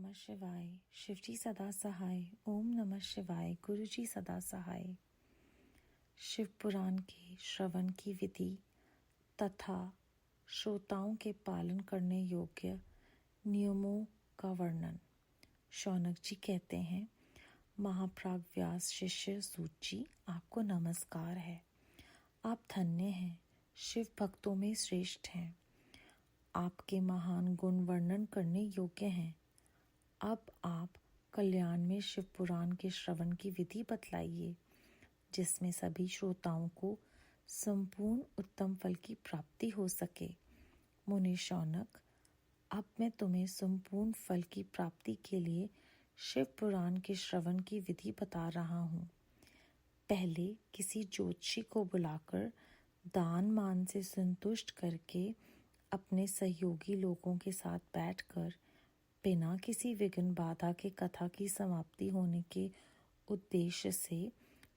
नमः शिवाय। शिवजी सदा सहाय। ओम नमः शिवाय। गुरुजी सदा सहाय। शिव पुराण के श्रवण की विधि तथा श्रोताओं के पालन करने योग्य नियमों का वर्णन। शौनक जी कहते हैं, महाप्राग व्यास शिष्य सूत जी, आपको नमस्कार है। आप धन्य हैं, शिव भक्तों में श्रेष्ठ हैं। आपके महान गुण वर्णन करने योग्य हैं। अब आप कल्याण में शिव पुराण के श्रवण की विधि बतलाइए, जिसमें सभी श्रोताओं को संपूर्ण उत्तम फल की प्राप्ति हो सके। मुनि शौनक, अब मैं तुम्हें संपूर्ण फल की प्राप्ति के लिए शिव पुराण के श्रवण की विधि बता रहा हूँ। पहले किसी ज्योतिषी को बुलाकर दान मान से संतुष्ट करके अपने सहयोगी लोगों के साथ बैठकर बिना किसी विघ्न बाधा के कथा की समाप्ति होने के उद्देश्य से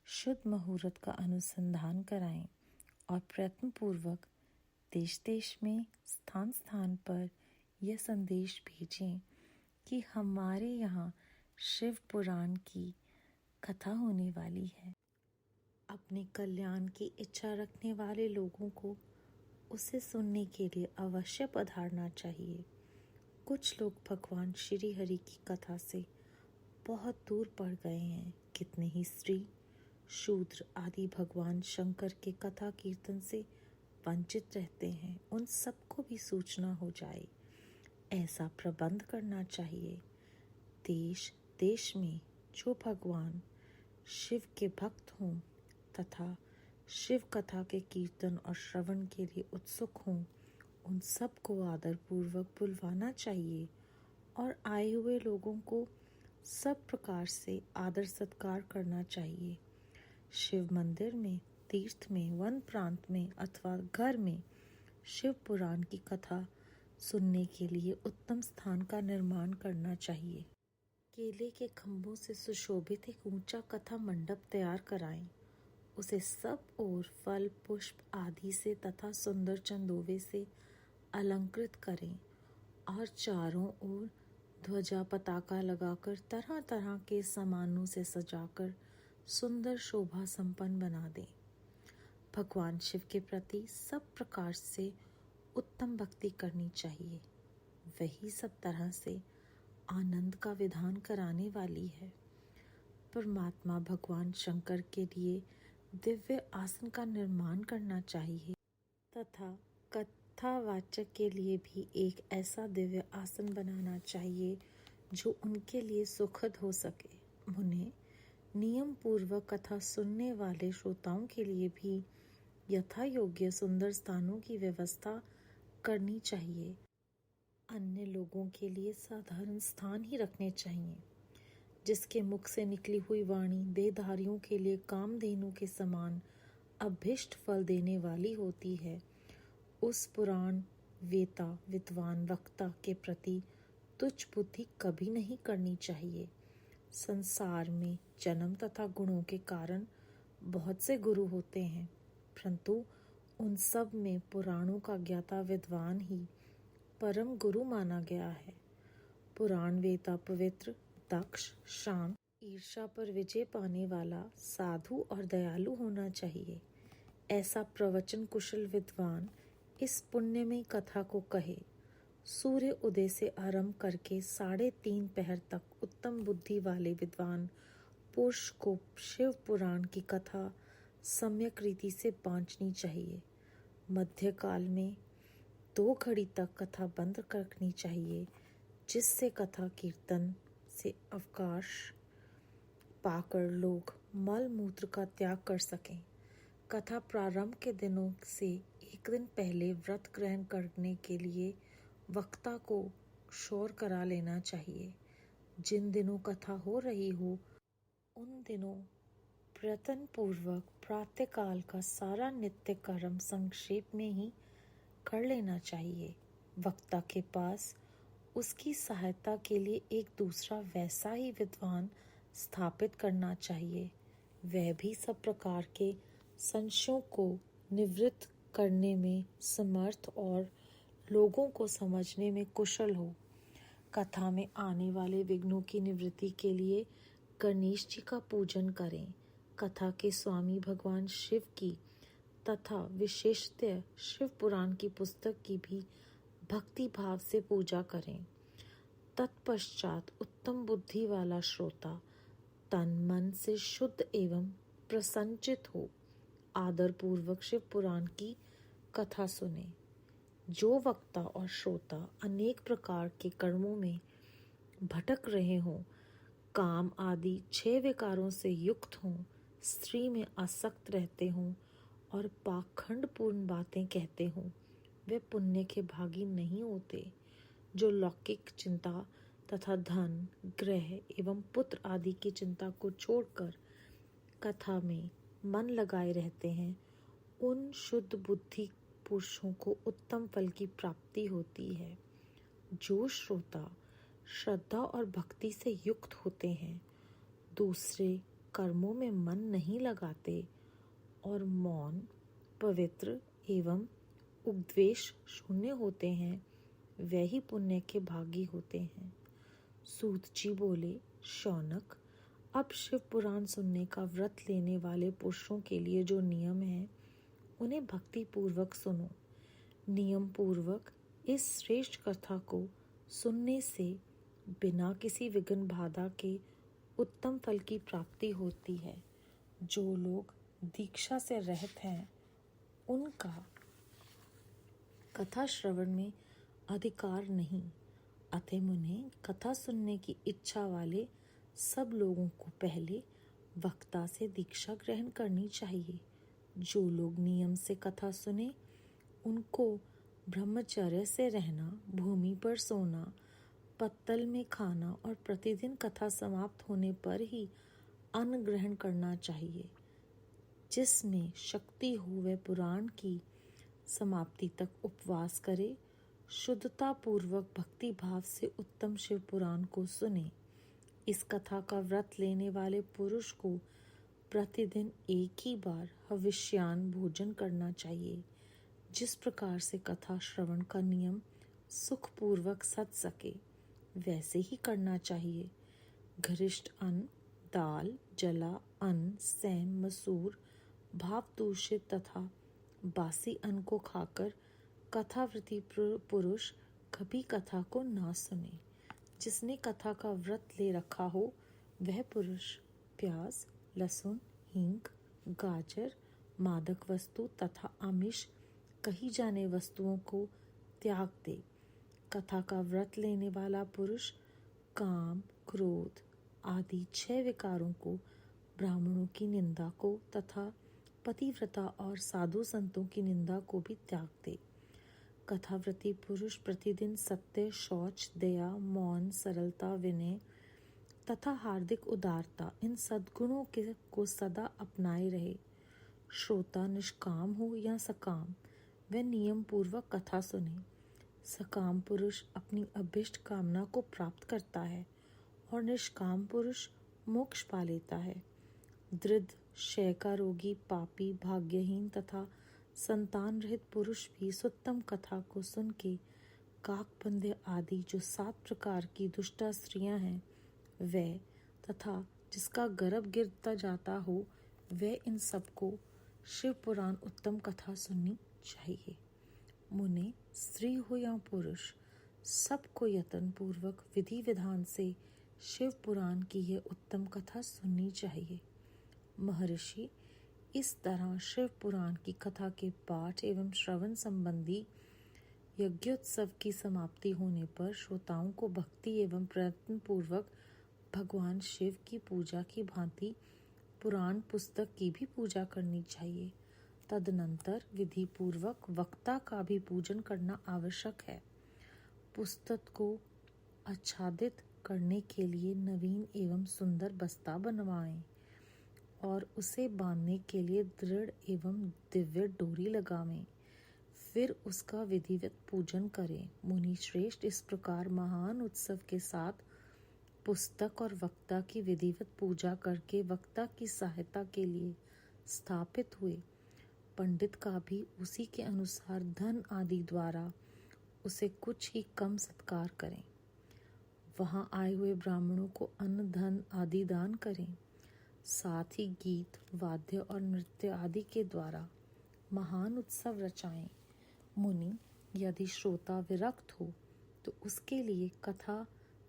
शुद्ध मुहूर्त का अनुसंधान कराएं और प्रयत्न पूर्वक देश देश में स्थान स्थान पर यह संदेश भेजें कि हमारे यहाँ शिव पुराण की कथा होने वाली है। अपने कल्याण की इच्छा रखने वाले लोगों को उसे सुनने के लिए अवश्य पधारना चाहिए। कुछ लोग भगवान श्री हरि की कथा से बहुत दूर पड़ गए हैं। कितने ही स्त्री, शूद्र आदि भगवान शंकर के कथा कीर्तन से वंचित रहते हैं। उन सबको भी सूचना हो जाए, ऐसा प्रबंध करना चाहिए। देश देश में जो भगवान शिव के भक्त हों तथा शिव कथा के कीर्तन और श्रवण के लिए उत्सुक हों, उन सबको आदर पूर्वक बुलवाना चाहिए और आए हुए लोगों को सब प्रकार से आदर सत्कार करना चाहिए। शिव मंदिर में, तीर्थ में, वन प्रांत में अथवा घर में शिव पुराण की कथा सुनने के लिए उत्तम स्थान का निर्माण करना चाहिए। केले के खंभों से सुशोभित एक ऊंचा कथा मंडप तैयार कराएं। उसे सब ओर फल, पुष्प आदि से तथा सुंदर चंदोवे से अलंकृत करें और चारों ओर ध्वजा पताका लगाकर तरह तरह के सामानों से सजाकर सुंदर शोभा संपन्न बना दें। भगवान शिव के प्रति सब प्रकार से उत्तम भक्ति करनी चाहिए। वही सब तरह से आनंद का विधान कराने वाली है। परमात्मा भगवान शंकर के लिए दिव्य आसन का निर्माण करना चाहिए तथा कथावाचक के लिए भी एक ऐसा दिव्य आसन बनाना चाहिए जो उनके लिए सुखद हो सके। उन्हें नियम पूर्वक कथा सुनने वाले श्रोताओं के लिए भी यथा योग्य सुंदर स्थानों की व्यवस्था करनी चाहिए। अन्य लोगों के लिए साधारण स्थान ही रखने चाहिए। जिसके मुख से निकली हुई वाणी देहधारियों के लिए कामधेनु के समान अभिष्ट फल देने वाली होती है, उस पुराण वेता विद्वान वक्ता के प्रति तुच्छ बुद्धि कभी नहीं करनी चाहिए। संसार में जन्म तथा गुणों के कारण बहुत से गुरु होते हैं, परंतु उन सब में पुराणों का ज्ञाता विद्वान ही परम गुरु माना गया है। पुराण वेता पवित्र, दक्ष, शांत, ईर्ष्या पर विजय पाने वाला, साधु और दयालु होना चाहिए। ऐसा प्रवचन कुशल विद्वान इस पुण्यमयी कथा को कहे। सूर्य उदय से आरंभ करके 3:30 पहर तक उत्तम बुद्धि वाले विद्वान पुरुष को शिव पुराण की कथा सम्यक रीति से बांचनी चाहिए। मध्यकाल में 2 घड़ी तक कथा बंद रखनी चाहिए, जिससे कथा कीर्तन से अवकाश पाकर लोग मल मूत्र का त्याग कर सकें। कथा प्रारंभ के दिनों से एक दिन पहले व्रत ग्रहण करने के लिए वक्ता को क्षौर करा लेना चाहिए। जिन दिनों कथा हो रही हो उन दिनों प्रयत्न पूर्वक प्रातःकाल का सारा नित्य कर्म संक्षेप में ही कर लेना चाहिए। वक्ता के पास उसकी सहायता के लिए एक दूसरा वैसा ही विद्वान स्थापित करना चाहिए। वह भी सब प्रकार के संशयों को निवृत्त करने में समर्थ और लोगों को समझने में कुशल हो। कथा में आने वाले विघ्नों की निवृत्ति के लिए गणेश जी का पूजन करें। कथा के स्वामी भगवान शिव की तथा विशेषतः शिव पुराण की पुस्तक की भी भक्ति भाव से पूजा करें। तत्पश्चात उत्तम बुद्धि वाला श्रोता तन मन से शुद्ध एवं प्रसन्नचित हो आदर पूर्वक शिव पुराण की कथा सुने। जो वक्ता और श्रोता अनेक प्रकार के कर्मों में भटक रहे हों, काम आदि 6 विकारों से युक्त हों, स्त्री में आसक्त रहते हों और पाखंडपूर्ण बातें कहते हों, वे पुण्य के भागी नहीं होते। जो लौकिक चिंता तथा धन, ग्रह एवं पुत्र आदि की चिंता को छोड़कर कथा में मन लगाए रहते हैं, उन शुद्ध बुद्धि पुरुषों को उत्तम फल की प्राप्ति होती है। जो श्रोता श्रद्धा और भक्ति से युक्त होते हैं, दूसरे कर्मों में मन नहीं लगाते और मौन, पवित्र एवं उपद्वेष शून्य होते हैं, वे ही पुण्य के भागी होते हैं। सूत जी बोले, शौनक, अब शिव पुराण सुनने का व्रत लेने वाले पुरुषों के लिए जो नियम है, उन्हें भक्ति पूर्वक सुनो। नियम पूर्वक इस श्रेष्ठ कथा को सुनने से बिना किसी विघ्न बाधा के उत्तम फल की प्राप्ति होती है। जो लोग दीक्षा से रहित हैं, उनका कथा श्रवण में अधिकार नहीं। अतः उन्हें कथा सुनने की इच्छा वाले सब लोगों को पहले वक्ता से दीक्षा ग्रहण करनी चाहिए। जो लोग नियम से कथा सुने, उनको ब्रह्मचर्य से रहना, भूमि पर सोना, पत्तल में खाना और प्रतिदिन कथा समाप्त होने पर ही अन्न ग्रहण करना चाहिए। जिसमें शक्ति हो वह पुराण की समाप्ति तक उपवास करे। शुद्धता पूर्वक भक्ति भाव से उत्तम शिव पुराण को सुने। इस कथा का व्रत लेने वाले पुरुष को प्रतिदिन एक ही बार हविष्यान भोजन करना चाहिए। जिस प्रकार से कथा श्रवण का नियम सुखपूर्वक सध सके, वैसे ही करना चाहिए। घरिष्ठ अन्न, दाल, जला अन्न, सैम, मसूर, भाव दूषित तथा बासी अन्न को खाकर कथाव्रती पुरुष कभी कथा को ना सुने। जिसने कथा का व्रत ले रखा हो, वह पुरुष प्याज, लहसुन, हींग, गाजर, मादक वस्तु तथा आमिष कही जाने वस्तुओं को त्याग दे। कथा का व्रत लेने वाला पुरुष काम, क्रोध आदि 6 विकारों को, ब्राह्मणों की निंदा को तथा पतिव्रता और साधु संतों की निंदा को भी त्याग दे। कथाव्रती पुरुष प्रतिदिन सत्य, शौच, दया, मौन, सरलता, विनय तथा हार्दिक उदारता, इन सद्गुणों को सदा अपनाए रहे। श्रोता निष्काम हो या सकाम, वह नियम पूर्वक कथा सुने। सकाम पुरुष अपनी अभिष्ट कामना को प्राप्त करता है और निष्काम पुरुष मोक्ष पा लेता है। दृढ़, क्षय का रोगी, पापी, भाग्यहीन तथा संतान रहित पुरुष भी सुत्तम कथा को सुन के काकबंध्य आदि जो 7 प्रकार की दुष्टा स्त्रियां हैं, वह तथा जिसका गर्भ गिरता जाता हो, वह इन सबको शिव पुराण उत्तम कथा सुननी चाहिए। मुने, स्त्री हो या पुरुष, सबको यत्न पूर्वक विधि विधान से शिव पुराण की यह उत्तम कथा सुननी चाहिए। महर्षि, इस तरह शिव पुराण की कथा के पाठ एवं श्रवण संबंधी यज्ञोत्सव की समाप्ति होने पर श्रोताओं को भक्ति एवं प्रयत्न पूर्वक भगवान शिव की पूजा की भांति पुराण पुस्तक की भी पूजा करनी चाहिए। तदनंतर विधि पूर्वक वक्ता का भी पूजन करना आवश्यक है। पुस्तक को आच्छादित करने के लिए नवीन एवं सुंदर बस्ता बनवाएं और उसे बांधने के लिए दृढ़ एवं दिव्य डोरी लगावें। फिर उसका विधिवत पूजन करें। मुनि श्रेष्ठ इस प्रकार महान उत्सव के साथ पुस्तक और वक्ता की विधिवत पूजा करके वक्ता की सहायता के लिए स्थापित हुए। पंडित का भी उसी के अनुसार धन आदि द्वारा उसे कुछ ही कम सत्कार करें। वहाँ आए हुए ब्राह्मणों को अन्न धन आदि दान करें। साथ ही गीत वाद्य और नृत्य आदि के द्वारा महान उत्सव रचाएं। मुनि, यदि श्रोता विरक्त हो तो उसके लिए कथा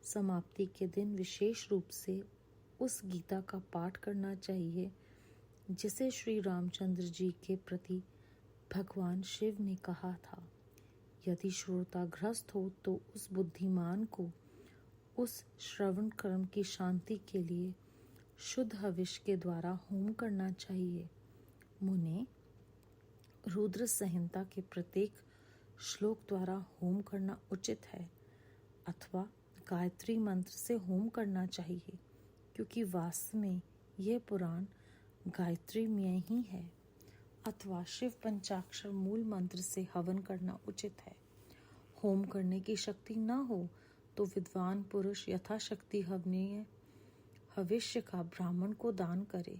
समाप्ति के दिन विशेष रूप से उस गीता का पाठ करना चाहिए जिसे श्री रामचंद्र जी के प्रति भगवान शिव ने कहा था। यदि श्रोता ग्रस्त हो तो उस बुद्धिमान को उस श्रवण कर्म की शांति के लिए शुद्ध हविष के द्वारा होम करना चाहिए। मुने, रुद्र संहिता के प्रत्येक श्लोक द्वारा होम करना उचित है अथवा गायत्री मंत्र से होम करना चाहिए, क्योंकि वास्तव में यह पुराण गायत्री में ही है। अथवा शिव पंचाक्षर मूल मंत्र से हवन करना उचित है। होम करने की शक्ति न हो तो विद्वान पुरुष यथाशक्ति हवनीय हविष्य का ब्राह्मण को दान करे।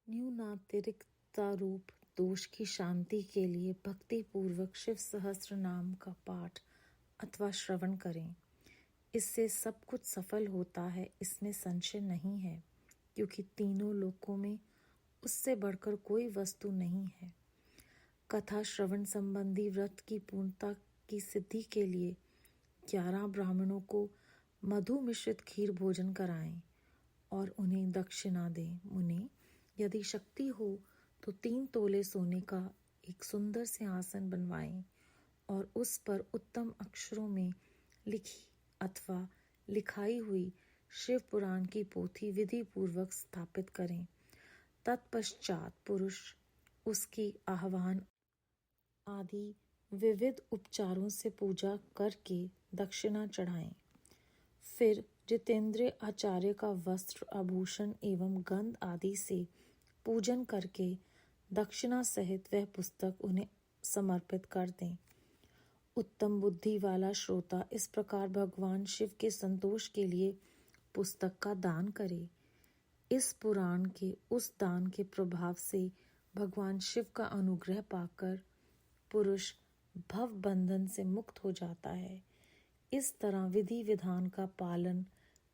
न्यूनातिरिक्ता रूप दोष की शांति के लिए भक्ति पूर्वक शिव सहस्त्र नाम का पाठ अथवा श्रवण करें। इससे सब कुछ सफल होता है, इसमें संशय नहीं है, क्योंकि तीनों लोकों में उससे बढ़कर कोई वस्तु नहीं है। कथा श्रवण संबंधी व्रत की पूर्णता की सिद्धि के लिए 11 ब्राह्मणों को मधु मिश्रित खीर भोजन कराएं और उन्हें दक्षिणा दें। मुनि, यदि शक्ति हो तो 3 तोले सोने का एक सुंदर सिंहासन बनवाएं और उस पर उत्तम अक्षरों में लिखी अथवा लिखाई हुई शिव पुराण की पोथी विधि पूर्वक स्थापित करें। तत्पश्चात पुरुष उसकी आह्वान आदि विविध उपचारों से पूजा करके दक्षिणा चढ़ाएं। फिर जितेंद्रिय आचार्य का वस्त्र आभूषण एवं गंध आदि से पूजन करके दक्षिणा सहित वह पुस्तक उन्हें समर्पित कर दें। उत्तम बुद्धि वाला श्रोता इस प्रकार भगवान शिव के संतोष के लिए पुस्तक का दान करे। इस पुराण के उस दान के प्रभाव से भगवान शिव का अनुग्रह पाकर पुरुष भव बंधन से मुक्त हो जाता है। इस तरह विधि विधान का पालन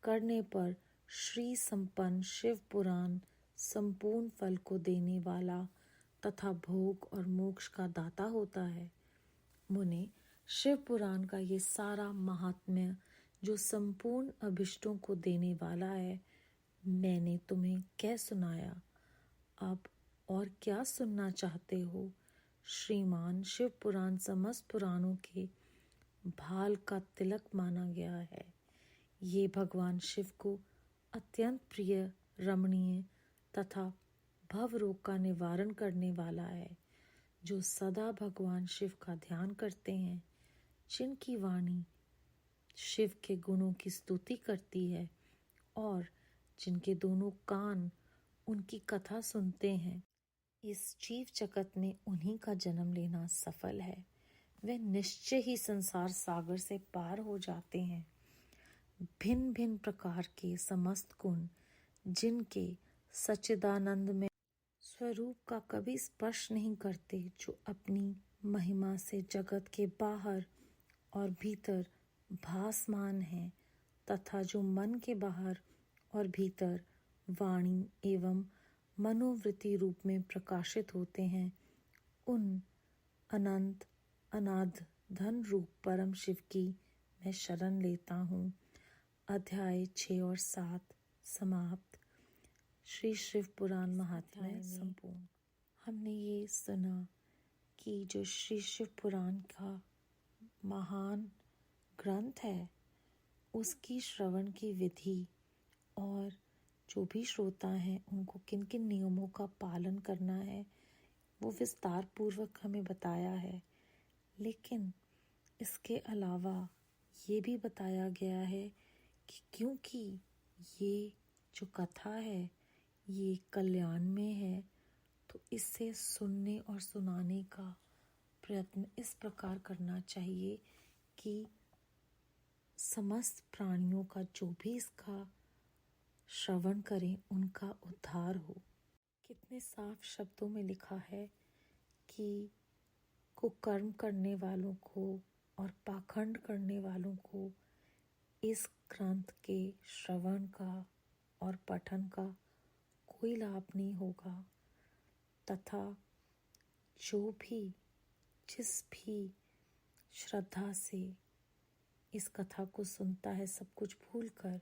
करने पर श्री संपन्न शिव पुराण संपूर्ण फल को देने वाला तथा भोग और मोक्ष का दाता होता है। मुने, शिव पुराण का ये सारा महात्म्य जो संपूर्ण अभिष्टों को देने वाला है, मैंने तुम्हें कह सुनाया। अब और क्या सुनना चाहते हो? श्रीमान, शिव पुराण समस्त पुराणों के भाल का तिलक माना गया है। ये भगवान शिव को अत्यंत प्रिय, रमणीय तथा भव रोग का निवारण करने वाला है। जो सदा भगवान शिव का ध्यान करते हैं, जिनकी वाणी शिव के गुणों की स्तुति करती है और जिनके दोनों कान उनकी कथा सुनते हैं, इस जीव जगत में उन्हीं का जन्म लेना सफल है। वे निश्चय ही संसार सागर से पार हो जाते हैं। भिन्न भिन्न प्रकार के समस्त गुण जिनके सच्चिदानंद में स्वरूप का कभी स्पर्श नहीं करते, जो अपनी महिमा से जगत के बाहर और भीतर भासमान हैं तथा जो मन के बाहर और भीतर वाणी एवं मनोवृत्ति रूप में प्रकाशित होते हैं, उन अनंत अनाद धन रूप परम शिव की मैं शरण लेता हूँ। अध्याय 6 और 7 समाप्त। श्री शिव पुराण महात्म्य संपूर्ण। हमने ये सुना कि जो श्री शिव पुराण का महान ग्रंथ है, उसकी श्रवण की विधि और जो भी श्रोता हैं उनको किन किन नियमों का पालन करना है, वो विस्तार पूर्वक हमें बताया है। लेकिन इसके अलावा ये भी बताया गया है कि क्योंकि ये जो कथा है ये कल्याण में है, तो इससे सुनने और सुनाने का प्रयत्न इस प्रकार करना चाहिए कि समस्त प्राणियों का जो भी इसका श्रवण करें उनका उद्धार हो। कितने साफ शब्दों में लिखा है कि कुकर्म करने वालों को और पाखंड करने वालों को इस ग्रंथ के श्रवण का और पठन का कोई लाभ नहीं होगा, तथा जो भी जिस भी श्रद्धा से इस कथा को सुनता है सब कुछ भूलकर,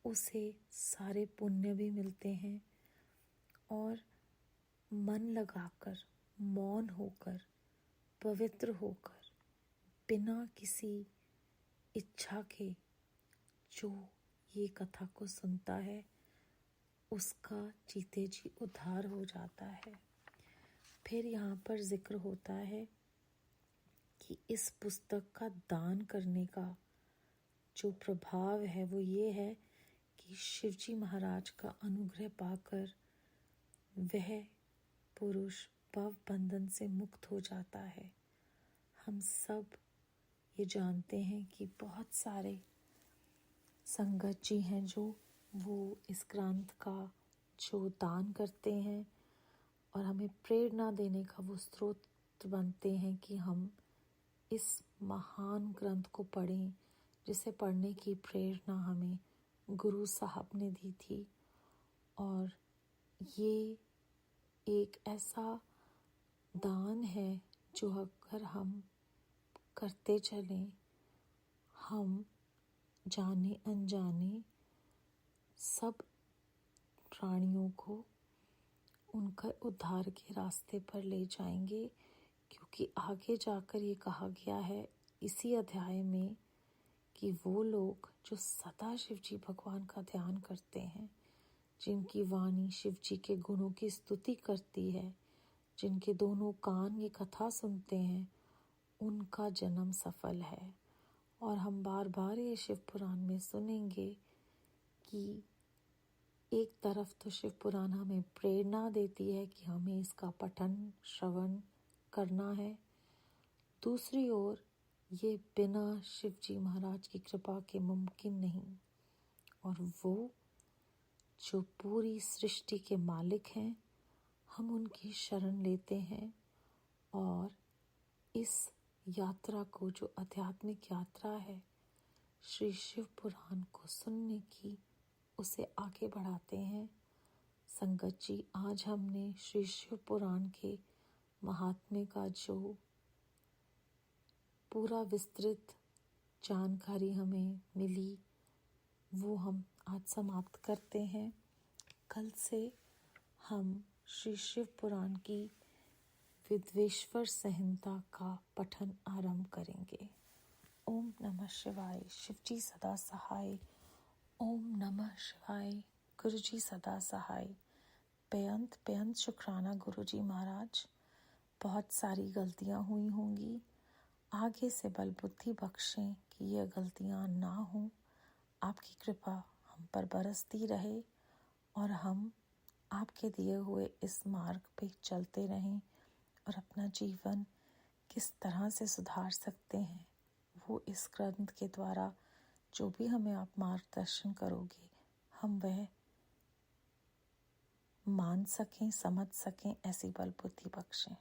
उसे सारे पुण्य भी मिलते हैं और मन लगाकर, मौन होकर, पवित्र होकर, बिना किसी इच्छा के जो ये कथा को सुनता है उसका जीते जी उद्धार हो जाता है। फिर यहाँ पर जिक्र होता है कि इस पुस्तक का दान करने का जो प्रभाव है वो ये है कि शिवजी महाराज का अनुग्रह पाकर वह पुरुष भव बंधन से मुक्त हो जाता है। हम सब ये जानते हैं कि बहुत सारे संगत जी हैं जो वो इस ग्रंथ का जो दान करते हैं और हमें प्रेरणा देने का वो स्रोत बनते हैं कि हम इस महान ग्रंथ को पढ़ें, जिसे पढ़ने की प्रेरणा हमें गुरु साहब ने दी थी। और ये एक ऐसा दान है जो अगर हम करते चलें, हम जाने अनजाने सब प्राणियों को उनका उद्धार के रास्ते पर ले जाएंगे, क्योंकि आगे जाकर ये कहा गया है इसी अध्याय में कि वो लोग जो सदा शिवजी भगवान का ध्यान करते हैं, जिनकी वाणी शिवजी के गुणों की स्तुति करती है, जिनके दोनों कान ये कथा सुनते हैं, उनका जन्म सफल है। और हम बार बार ये शिव पुराण में सुनेंगे कि एक तरफ तो शिव पुराण हमें प्रेरणा देती है कि हमें इसका पठन श्रवण करना है, दूसरी ओर ये बिना शिवजी महाराज की कृपा के मुमकिन नहीं। और वो जो पूरी सृष्टि के मालिक हैं, हम उनकी शरण लेते हैं और इस यात्रा को, जो आध्यात्मिक यात्रा है, श्री शिव पुराण को सुनने की, उसे आगे बढ़ाते हैं। संगत जी, आज हमने श्री शिव पुराण के महात्म्य का जो पूरा विस्तृत जानकारी हमें मिली वो हम आज समाप्त करते हैं। कल से हम श्री शिव पुराण की विद्वेश्वर संहिता का पठन आरंभ करेंगे। ओम नमः शिवाय। शिवजी सदा सहाय। ओम नमः शिवाय। गुरुजी सदा सहाय। बेअंत शुक्राना गुरुजी महाराज। बहुत सारी गलतियाँ हुई होंगी, आगे से बल बुद्धि बख्शें कि यह गलतियाँ ना हों। आपकी कृपा हम पर बरसती रहे और हम आपके दिए हुए इस मार्ग पे चलते रहें और अपना जीवन किस तरह से सुधार सकते हैं वो इस ग्रंथ के द्वारा जो भी हमें आप मार्गदर्शन करोगे, हम वह मान सकें, समझ सकें, ऐसी बल बुद्धि बख्शें।